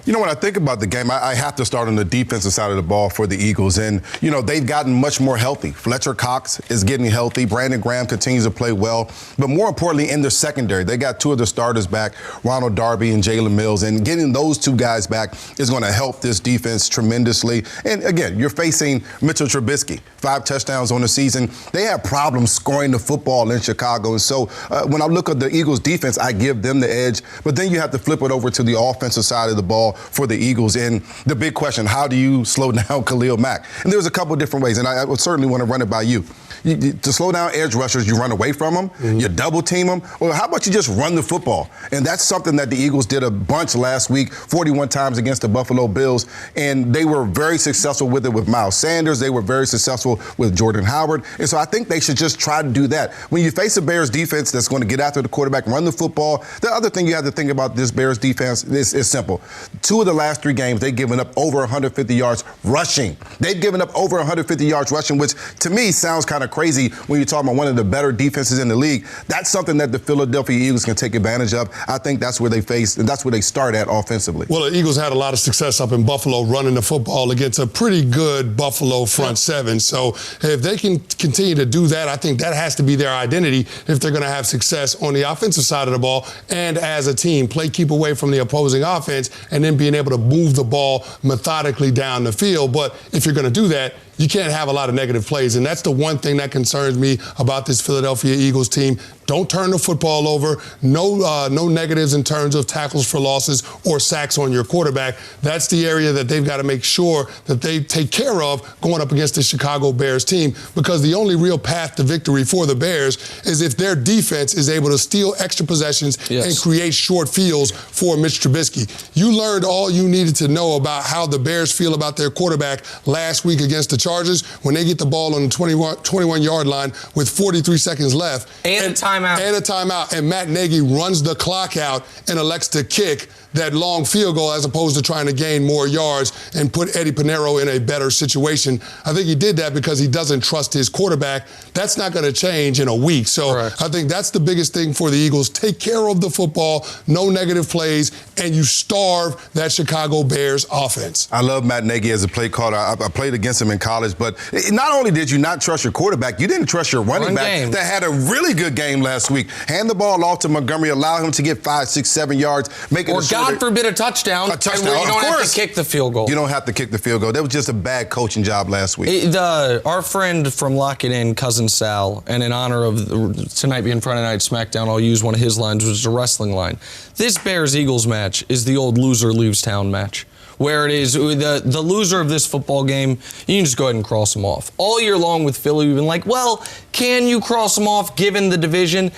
You know, when I think about the game, I have to start on the defensive side of the ball for the Eagles. And, you know, they've gotten much more healthy. Fletcher Cox is getting healthy. Brandon Graham continues to play well. But more importantly, in their secondary, they got 2 of the starters back, Ronald Darby and Jalen Mills. And getting those 2 guys back is going to help this defense tremendously. And, again, you're facing Mitchell Trubisky, 5 touchdowns on the season. They have problems scoring the football in Chicago. And so when I look at the Eagles' defense, I give them the edge. But then you have to flip it over to the offensive side of the ball for the Eagles. And the big question, how do you slow down Khalil Mack? And there's a couple of different ways, and I would certainly want to run it by you. To slow down edge rushers, you run away from them, you double team them, or how about you just run the football? And that's something that the Eagles did a bunch last week, 41 times against the Buffalo Bills, and they were very successful with it with Miles Sanders. They were very successful with Jordan Howard. And so I think they should just try to do that. When you face a Bears defense that's going to get after the quarterback, run the football, the other thing you have to think about this Bears defense is simple. 2 of the last 3 games, they've given up over 150 yards rushing. They've given up over 150 yards rushing, which to me sounds kind of crazy when you're talking about one of the better defenses in the league. That's something that the Philadelphia Eagles can take advantage of. I think that's where they face, and that's where they start at offensively. Well, the Eagles had a lot of success up in Buffalo running the football against a pretty good Buffalo front seven. So if they can continue to do that, I think that has to be their identity if they're going to have success on the offensive side of the ball and as a team, keep away from the opposing offense and then being able to move the ball methodically down the field. But if you're going to do that, you can't have a lot of negative plays. And that's the one thing that concerns me about this Philadelphia Eagles team. Don't turn the football over. No negatives in terms of tackles for losses or sacks on your quarterback. That's the area that they've got to make sure that they take care of going up against the Chicago Bears team, because the only real path to victory for the Bears is if their defense is able to steal extra possessions and create short fields for Mitch Trubisky. You learned all you needed to know about how the Bears feel about their quarterback last week against the Chargers when they get the ball on the 21-yard line with 43 seconds left. And a timeout. And Matt Nagy runs the clock out and elects to kick that long field goal as opposed to trying to gain more yards and put Eddie Pinheiro in a better situation. I think he did that because he doesn't trust his quarterback. That's not going to change in a week. So Correct. I think that's the biggest thing for the Eagles. Take care of the football, no negative plays, and you starve that Chicago Bears offense. I love Matt Nagy as a play caller. I played against him in college, but not only did you not trust your quarterback, you didn't trust your running back that had a really good game last week. Hand the ball off to Montgomery, allow him to get 5, 6, 7 yards, make it or God forbid a touchdown. A touchdown. And you don't have to kick the field goal. You don't have to kick the field goal. That was just a bad coaching job last week. Our friend from Lock It In, Cousin Sal, and in honor of tonight being Friday Night SmackDown, I'll use one of his lines, which is a wrestling line. This Bears-Eagles match is the old loser leaves town match, where it is the loser of this football game, you can just go ahead and cross them off. All year long with Philly, we've been like, well, can you cross them off given the division?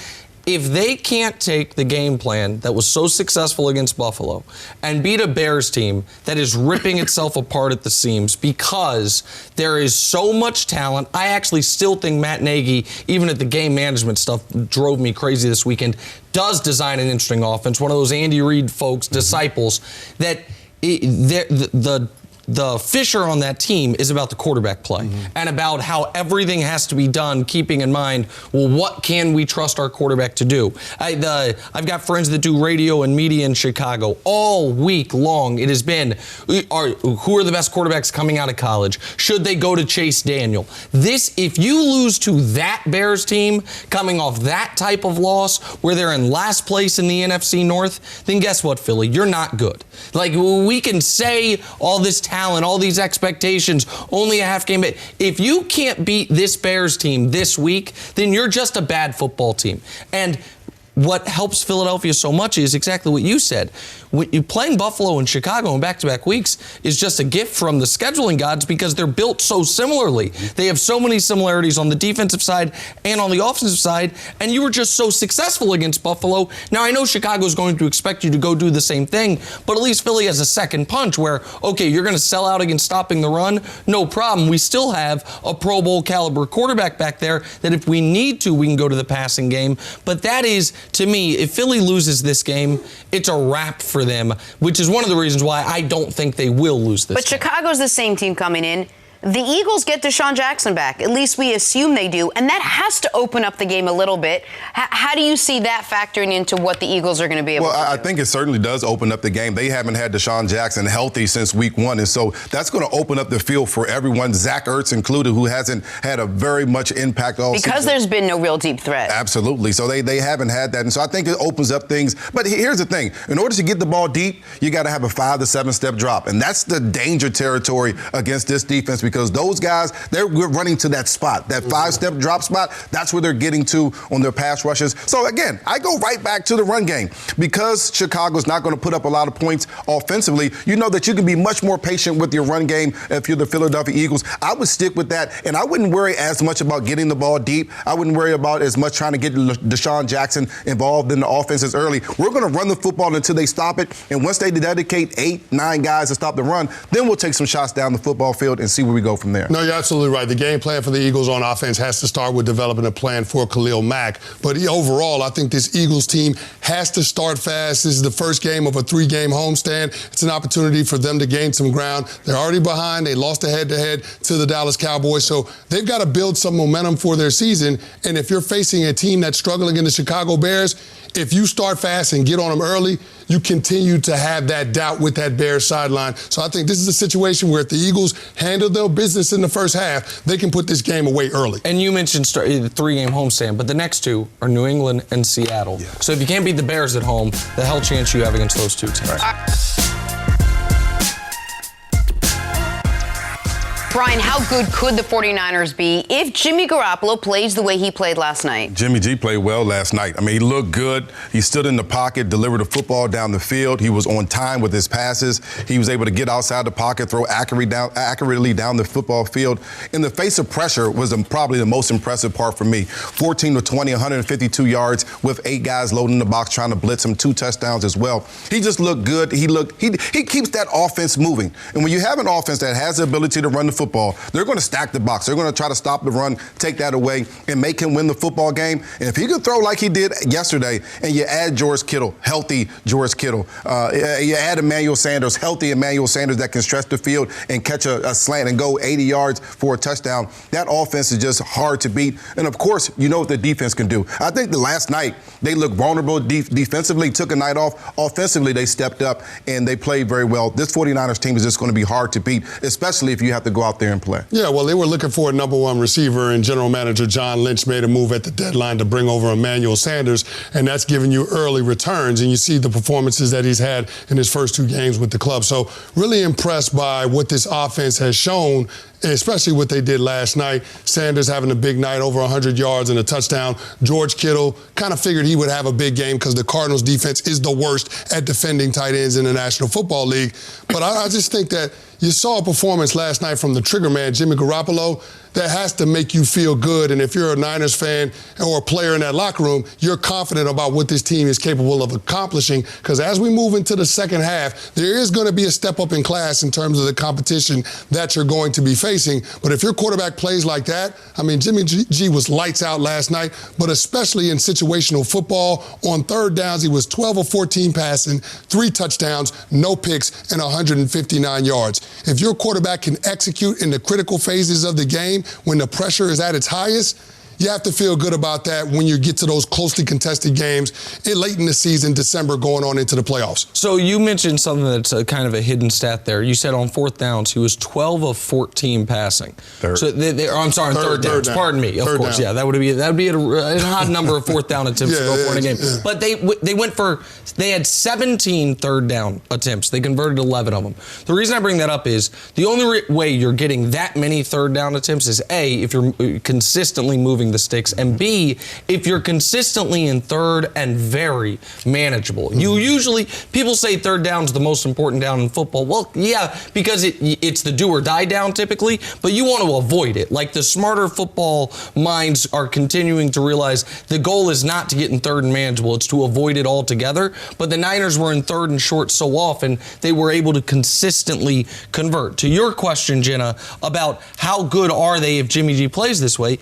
If they can't take the game plan that was so successful against Buffalo and beat a Bears team that is ripping itself apart at the seams because there is so much talent, I actually still think Matt Nagy, even at the game management stuff drove me crazy this weekend, does design an interesting offense. One of those Andy Reid folks, disciples, that the fissure on that team is about the quarterback play and about how everything has to be done, keeping in mind, well, what can we trust our quarterback to do? I've got friends that do radio and media in Chicago. All week long, it has been, who are the best quarterbacks coming out of college? Should they go to Chase Daniel? If you lose to that Bears team, coming off that type of loss, where they're in last place in the NFC North, then guess what, Philly? You're not good. Like, we can say all this talent, all these expectations, only a half game. If you can't beat this Bears team this week, then you're just a bad football team. And what helps Philadelphia so much is exactly what you said. You playing Buffalo and Chicago in back-to-back weeks is just a gift from the scheduling gods because they're built so similarly. They have so many similarities on the defensive side and on the offensive side, and you were just so successful against Buffalo. Now, I know Chicago's going to expect you to go do the same thing, but at least Philly has a second punch where, okay, you're going to sell out against stopping the run, no problem. We still have a Pro Bowl caliber quarterback back there that if we need to, we can go to the passing game. But that is, to me, if Philly loses this game, it's a wrap for them, which is one of the reasons why I don't think they will lose this game. Chicago's the same team coming in. The Eagles get Deshaun Jackson back. At least we assume they do. And that has to open up the game a little bit. How do you see that factoring into what the Eagles are going to be able to do? Well, I think it certainly does open up the game. They haven't had Deshaun Jackson healthy since week 1. And so that's going to open up the field for everyone, Zach Ertz included, who hasn't had a very much impact all season. Because there's been no real deep threat. Absolutely. So they haven't had that. And so I think it opens up things. But here's the thing. In order to get the ball deep, you got to have a 5 to 7 step drop. And that's the danger territory against this defense because those guys, they're running to that spot, that 5-step drop spot. That's where they're getting to on their pass rushes. So, again, I go right back to the run game. Because Chicago's not going to put up a lot of points offensively, you know that you can be much more patient with your run game if you're the Philadelphia Eagles. I would stick with that, and I wouldn't worry as much about getting the ball deep. I wouldn't worry about as much trying to get Deshaun Jackson involved in the offense as early. We're going to run the football until they stop it, and once they dedicate 8, 9 guys to stop the run, then we'll take some shots down the football field and see where we we go from there. No, you're absolutely right. The game plan for the Eagles on offense has to start with developing a plan for Khalil Mack. But overall, I think this Eagles team has to start fast. This is the first game of a 3-game homestand. It's an opportunity for them to gain some ground. They're already behind. They lost a head-to-head to the Dallas Cowboys. So they've got to build some momentum for their season. And if you're facing a team that's struggling in the Chicago Bears, if you start fast and get on them early, you continue to have that doubt with that Bears sideline. So I think this is a situation where if the Eagles handle their business in the first half, they can put this game away early. And you mentioned the 3-game homestand, but the next two are New England and Seattle. Yeah. So if you can't beat the Bears at home, the hell chance you have against those two teams. Right. Brian, how good could the 49ers be if Jimmy Garoppolo plays the way he played last night? Jimmy G played well last night. I mean, he looked good. He stood in the pocket, delivered the football down the field. He was on time with his passes. He was able to get outside the pocket, throw accurately down the football field. In the face of pressure was probably the most impressive part for me. 14 to 20, 152 yards with 8 guys loading the box trying to blitz him, 2 touchdowns as well. He just looked good. He keeps that offense moving. And when you have an offense that has the ability to run the football, they're going to stack the box. They're going to try to stop the run, take that away, and make him win the football game. And if he could throw like he did yesterday, and you add George Kittle, healthy George Kittle, you add Emmanuel Sanders, healthy Emmanuel Sanders that can stretch the field and catch a slant and go 80 yards for a touchdown, that offense is just hard to beat. And, of course, you know what the defense can do. I think the last night they looked vulnerable defensively, took a night off. Offensively, they stepped up, and they played very well. This 49ers team is just going to be hard to beat, especially if you have to go out there and play. Yeah, well, they were looking for a number 1 receiver, and general manager John Lynch made a move at the deadline to bring over Emmanuel Sanders, and that's giving you early returns, and you see the performances that he's had in his first 2 games with the club. So really impressed by what this offense has shown, especially what they did last night. Sanders having a big night, over 100 yards and a touchdown. George Kittle kind of figured he would have a big game because the Cardinals defense is the worst at defending tight ends in the National Football League. But I just think that you saw a performance last night from the trigger man, Jimmy Garoppolo, that has to make you feel good. And if you're a Niners fan or a player in that locker room, you're confident about what this team is capable of accomplishing. Because as we move into the second half, there is going to be a step up in class in terms of the competition that you're going to be facing. But if your quarterback plays like that, I mean, Jimmy G was lights out last night, but especially in situational football, on third downs, he was 12 of 14 passing, 3 touchdowns, no picks, and 159 yards. If your quarterback can execute in the critical phases of the game, when the pressure is at its highest, you have to feel good about that when you get to those closely contested games late in the season, December, going on into the playoffs. So you mentioned something that's kind of a hidden stat there. You said on 4th downs he was 12 of 14 passing. Third. So I'm sorry, third downs. Pardon me. Of course, yeah, that would be an odd number of 4th down attempts to go for in a game. Yeah. But they had 17 third down attempts. They converted 11 of them. The reason I bring that up is the only way you're getting that many third down attempts is A, if you're consistently moving the sticks, and B, if you're consistently in third and very manageable. Mm-hmm. People say third down's the most important down in football. Well, yeah, because it's the do or die down typically, but you want to avoid it. Like the smarter football minds are continuing to realize the goal is not to get in third and manageable, it's to avoid it altogether. But the Niners were in third and short so often, they were able to consistently convert. To your question, Jenna, about how good are they if Jimmy G plays this way,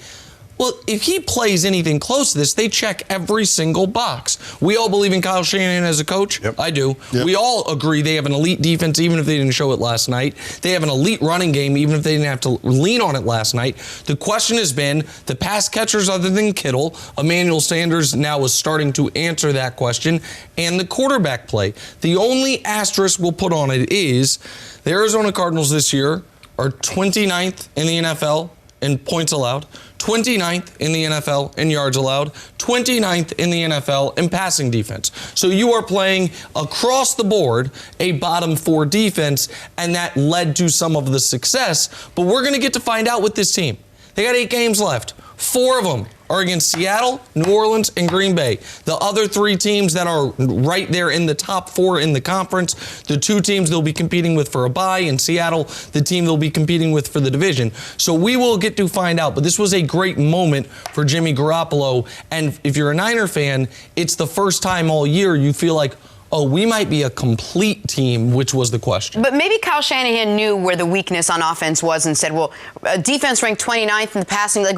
well, if he plays anything close to this, they check every single box. We all believe in Kyle Shanahan as a coach. Yep. I do. Yep. We all agree they have an elite defense, even if they didn't show it last night. They have an elite running game, even if they didn't have to lean on it last night. The question has been the pass catchers other than Kittle. Emmanuel Sanders now is starting to answer that question. And the quarterback play. The only asterisk we'll put on it is the Arizona Cardinals this year are 29th in the NFL in points allowed, 29th in the NFL in yards allowed, 29th in the NFL in passing defense. So you are playing across the board a bottom 4 defense, and that led to some of the success. But we're going to get to find out with this team. They got 8 games left. 4 of them are against Seattle, New Orleans, and Green Bay. The other 3 teams that are right there in the top 4 in the conference, the 2 teams they'll be competing with for a bye, in Seattle, the team they'll be competing with for the division. So we will get to find out, but this was a great moment for Jimmy Garoppolo, and if you're a Niner fan, it's the first time all year you feel like, we might be a complete team, which was the question. But maybe Kyle Shanahan knew where the weakness on offense was and said, well, defense ranked 29th in the passing. Like,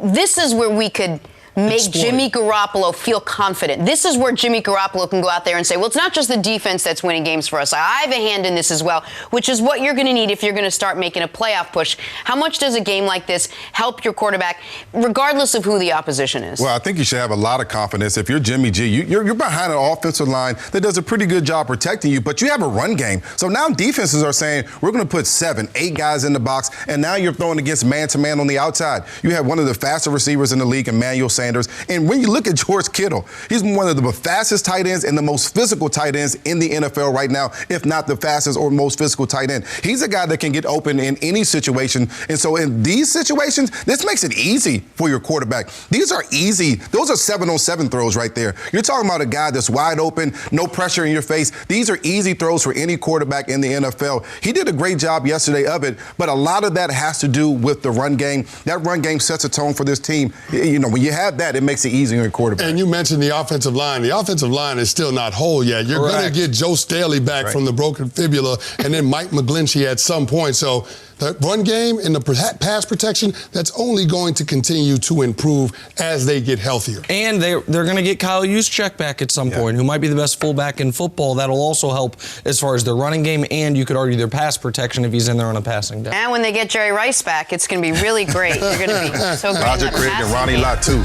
this is where we could make Jimmy Garoppolo feel confident. This is where Jimmy Garoppolo can go out there and say, well, it's not just the defense that's winning games for us. I have a hand in this as well, which is what you're going to need if you're going to start making a playoff push. How much does a game like this help your quarterback, regardless of who the opposition is? Well, I think you should have a lot of confidence. If you're Jimmy G, you're behind an offensive line that does a pretty good job protecting you, but you have a run game. So now defenses are saying, we're going to put 7, 8 guys in the box, and now you're throwing against man-to-man on the outside. You have one of the faster receivers in the league, Emmanuel Sanders. And when you look at George Kittle, he's one of the fastest tight ends and the most physical tight ends in the NFL right now, if not the fastest or most physical tight end. He's a guy that can get open in any situation. And so in these situations, this makes it easy for your quarterback. These are easy. Those are 7-on-7 throws right there. You're talking about a guy that's wide open, no pressure in your face. These are easy throws for any quarterback in the NFL. He did a great job yesterday of it, but a lot of that has to do with the run game. That run game sets a tone for this team. You know, when you have that, it makes it easy on your quarterback. And you mentioned the offensive line. The offensive line is still not whole yet. You're going to get Joe Staley back from the broken fibula and then Mike McGlinchey at some point. So the run game and the pass protection, that's only going to continue to improve as they get healthier. And they're going to get Kyle Juszczyk back at some point, who might be the best fullback in football. That'll also help as far as their running game, and you could argue their pass protection if he's in there on a passing down. And when they get Jerry Rice back, it's going to be really great. You're going to be so great. Roger Craig and Ronnie Lott, too.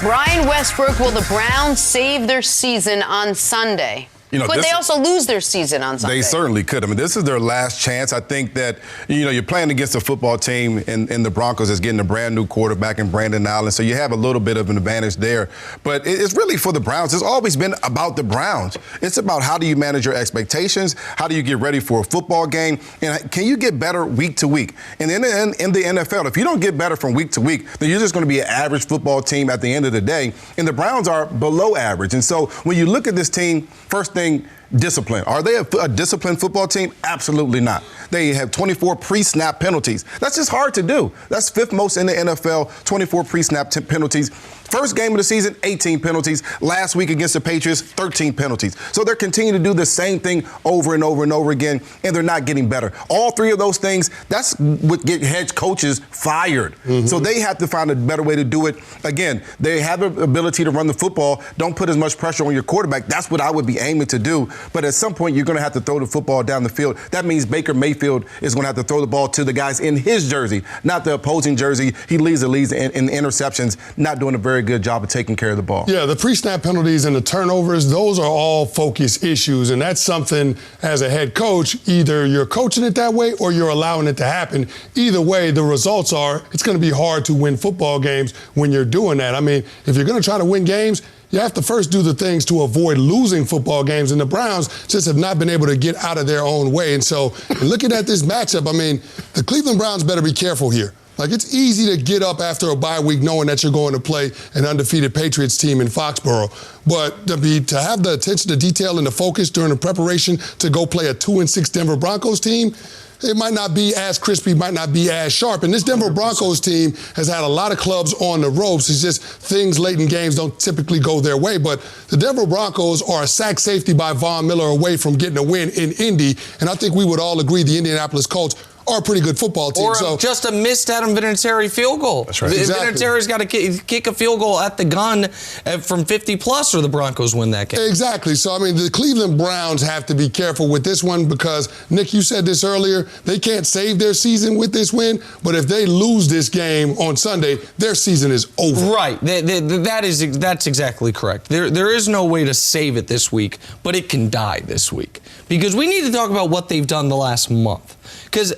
Brian Westbrook, will the Browns save their season on Sunday? You know, Could they also lose their season on Sunday? They certainly could. I mean, this is their last chance. I think that, you know, you're playing against a football team in the Broncos that's getting a brand new quarterback in Brandon Allen, so you have a little bit of an advantage there. But it's really for the Browns. It's always been about the Browns. It's about how do you manage your expectations, how do you get ready for a football game, and can you get better week to week? And in the NFL, if you don't get better from week to week, then you're just going to be an average football team at the end of the day. And the Browns are below average. And so when you look at this team, first thing, discipline. Are they a disciplined football team? Absolutely not. They have 24 pre-snap penalties. That's just hard to do. That's 5th most in the NFL, 24 pre-snap penalties. First game of the season, 18 penalties. Last week against the Patriots, 13 penalties. So they're continuing to do the same thing over and over and over again, and they're not getting better. All 3 of those things, that's what get head coaches fired. So they have to find a better way to do it. Again, they have the ability to run the football. Don't put as much pressure on your quarterback. That's what I would be aiming to do. But at some point, you're going to have to throw the football down the field. That means Baker Mayfield is going to have to throw the ball to the guys in his jersey, not the opposing jersey. He leads the league in interceptions, not doing a very good job of taking care of the ball. Yeah, the pre-snap penalties and the turnovers, those are all focus issues, and that's something as a head coach, either you're coaching it that way or you're allowing it to happen. Either way, the results are it's going to be hard to win football games when you're doing that. I mean, if you're going to try to win games, you have to first do the things to avoid losing football games, and the Browns just have not been able to get out of their own way. And so looking at this matchup, I mean, the Cleveland Browns better be careful here. Like, it's easy to get up after a bye week knowing that you're going to play an undefeated Patriots team in Foxborough. But to have the attention to detail and the focus during the preparation to go play a 2-6 Denver Broncos team, it might not be as crispy, might not be as sharp. And this Denver Broncos team has had a lot of clubs on the ropes. It's just things late in games don't typically go their way. But the Denver Broncos are a sack safety by Von Miller away from getting a win in Indy. And I think we would all agree the Indianapolis Colts are a pretty good football team. Or just a missed Adam Vinatieri field goal. That's right. Exactly. Vinatieri's got to kick a field goal at the gun from 50-plus, or the Broncos win that game. Exactly. So, I mean, the Cleveland Browns have to be careful with this one because, Nick, you said this earlier, they can't save their season with this win, but if they lose this game on Sunday, their season is over. Right. That's exactly correct. There is no way to save it this week, but it can die this week. Because we need to talk about what they've done the last month. Because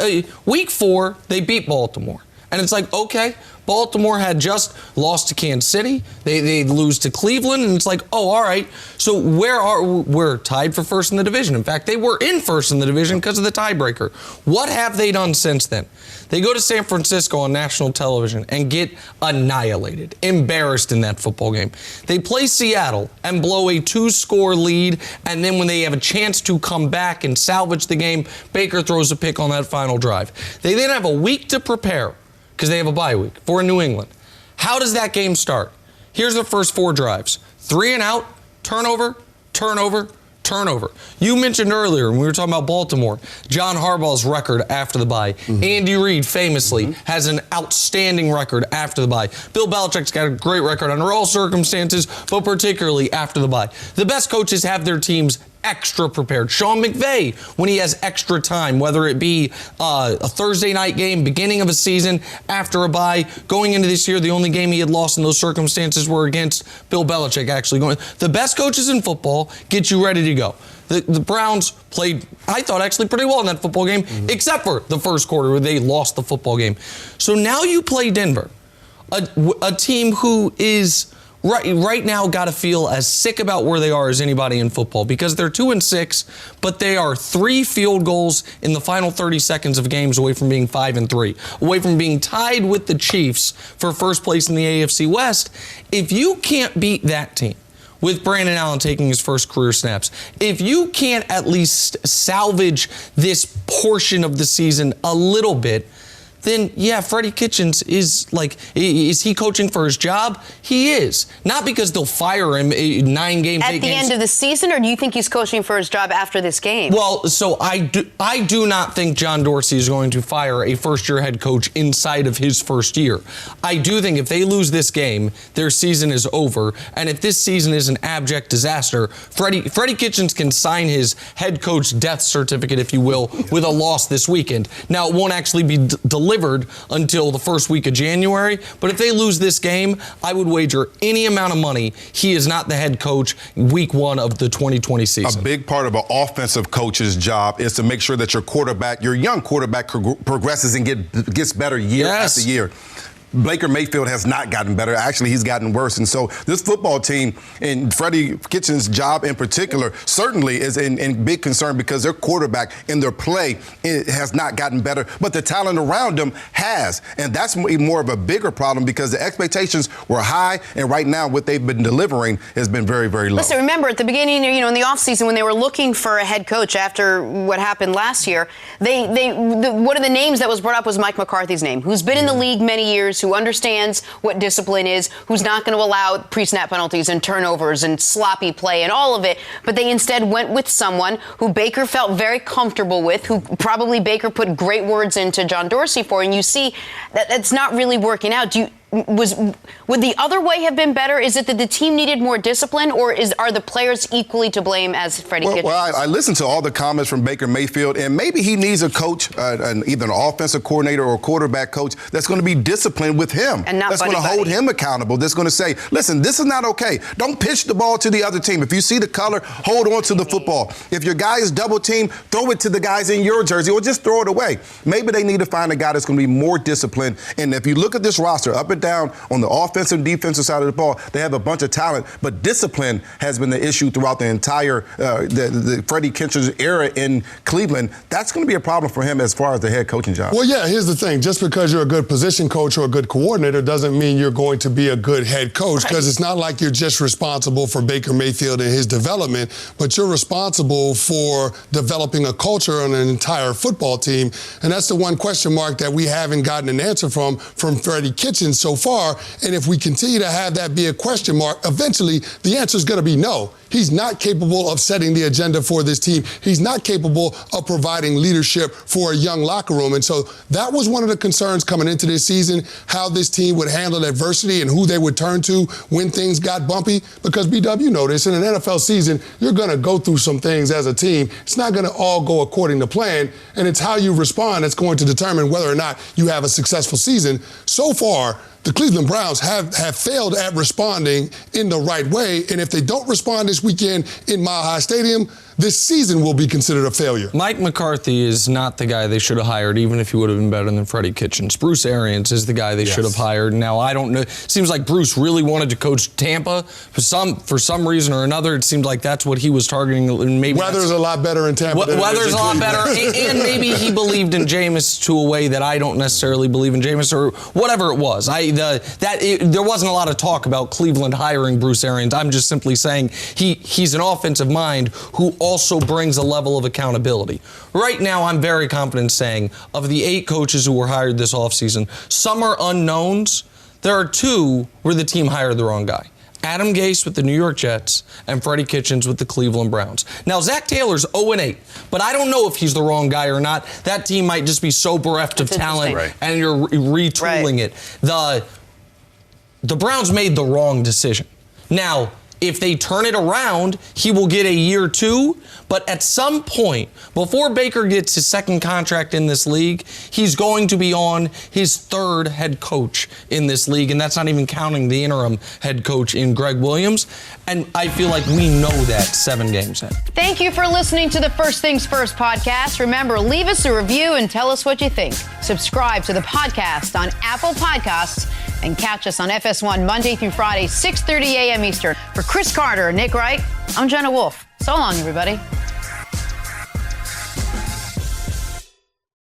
week 4, they beat Baltimore. And it's like, okay, Baltimore had just lost to Kansas City. They lose to Cleveland, and it's like, oh, all right. So we're tied for first in the division. In fact, they were in first in the division because of the tiebreaker. What have they done since then? They go to San Francisco on national television and get annihilated, embarrassed in that football game. They play Seattle and blow a 2-score lead, and then when they have a chance to come back and salvage the game, Baker throws a pick on that final drive. They then have a week to prepare because they have a bye week for New England. How does that game start? Here's the first 4 drives. 3 and out, turnover, turnover, turnover. You mentioned earlier when we were talking about Baltimore, John Harbaugh's record after the bye. Andy Reid famously has an outstanding record after the bye. Bill Belichick's got a great record under all circumstances, but particularly after the bye. The best coaches have their teams extra prepared. Sean McVay, when he has extra time, whether it be a Thursday night game, beginning of a season, after a bye, going into this year, the only game he had lost in those circumstances were against Bill Belichick actually going. The best coaches in football get you ready to go. The Browns played, I thought, actually pretty well in that football game, except for the first quarter where they lost the football game. So now you play Denver, a team who is right now got to feel as sick about where they are as anybody in football, because they're 2-6, but they are 3 field goals in the final 30 seconds of games away from being 5-3, away from being tied with the Chiefs for first place in the AFC West. If you can't beat that team, with Brandon Allen taking his first career snaps, if you can't at least salvage this portion of the season a little bit, then yeah, Freddie Kitchens is he coaching for his job? He is. Not because they'll fire him 9 games, 8 games. At the end of the season, or do you think he's coaching for his job after this game? Well, so I do not think John Dorsey is going to fire a first-year head coach inside of his first year. I do think if they lose this game, their season is over. And if this season is an abject disaster, Freddie Kitchens can sign his head coach death certificate, if you will, with a loss this weekend. Now, it won't actually be delivered until the first week of January, but if they lose this game, I would wager any amount of money he is not the head coach week 1 of the 2020 season. A big part of an offensive coach's job is to make sure that your young quarterback progresses and gets better year after year. Baker Mayfield has not gotten better. Actually, he's gotten worse. And so this football team, and Freddie Kitchens' job in particular, certainly is in big concern because their quarterback in their play has not gotten better, but the talent around them has. And that's more of a bigger problem because the expectations were high, and right now what they've been delivering has been very, very low. Listen, remember at the beginning, in the offseason when they were looking for a head coach after what happened last year, one of the names that was brought up was Mike McCarthy's name, who's been in the league many years, who understands what discipline is, who's not going to allow pre-snap penalties and turnovers and sloppy play and all of it. But they instead went with someone who Baker felt very comfortable with, who probably Baker put great words into John Dorsey for. And you see that that's not really working out. Would the other way have been better? Is it that the team needed more discipline, or are the players equally to blame as Freddie Kitchens? Well, I listened to all the comments from Baker Mayfield, and maybe he needs a coach, either an offensive coordinator or a quarterback coach that's going to be disciplined with him. And not that's going to hold him accountable. That's going to say, listen, this is not okay. Don't pitch the ball to the other team. If you see the color, hold on to the football. If your guy is double teamed, throw it to the guys in your jersey or just throw it away. Maybe they need to find a guy that's going to be more disciplined. And if you look at this roster, up and down on the offensive and defensive side of the ball, they have a bunch of talent, but discipline has been the issue throughout the entire the Freddie Kitchens era in Cleveland. That's going to be a problem for him as far as the head coaching job. Well, yeah, here's the thing. Just because you're a good position coach or a good coordinator doesn't mean you're going to be a good head coach, because it's not like you're just responsible for Baker Mayfield and his development, but you're responsible for developing a culture on an entire football team. And that's the one question mark that we haven't gotten an answer from Freddie Kitchens so far. And if we continue to have that be a question mark, eventually the answer is going to be no. He's not capable of setting the agenda for this team. He's not capable of providing leadership for a young locker room. And so that was one of the concerns coming into this season, how this team would handle adversity and who they would turn to when things got bumpy. Because, BW, you know this, in an NFL season, you're going to go through some things as a team. It's not going to all go according to plan. And it's how you respond that's going to determine whether or not you have a successful season. So far, the Cleveland Browns have failed at responding in the right way. And if they don't respond this weekend in Mile High Stadium, this season will be considered a failure. Mike McCarthy is not the guy they should have hired, even if he would have been better than Freddie Kitchens. Bruce Arians is the guy they should have hired. Now, I don't know. It seems like Bruce really wanted to coach Tampa. For some reason or another, it seemed like that's what he was targeting. And maybe weather's a lot better in Tampa. Weather's a lot better. And maybe he believed in Jameis to a way that I don't necessarily believe in Jameis, or whatever it was. There wasn't a lot of talk about Cleveland hiring Bruce Arians. I'm just simply saying he's an offensive mind who also brings a level of accountability. Right now, I'm very confident saying of the 8 coaches who were hired this offseason, some are unknowns. There are two where the team hired the wrong guy. Adam Gase with the New York Jets and Freddie Kitchens with the Cleveland Browns. Now, Zach Taylor's 0-8, but I don't know if he's the wrong guy or not. That team might just be so bereft of talent, and you're retooling it. The Browns made the wrong decision. Now, if they turn it around, he will get a year 2. But at some point, before Baker gets his second contract in this league, he's going to be on his 3rd head coach in this league. And that's not even counting the interim head coach in Greg Williams. And I feel like we know that 7 games in. Thank you for listening to the First Things First podcast. Remember, leave us a review and tell us what you think. Subscribe to the podcast on Apple Podcasts and catch us on FS1 Monday through Friday, 6:30 a.m. Eastern. For Cris Carter and Nick Wright, I'm Jenna Wolfe. So long, everybody.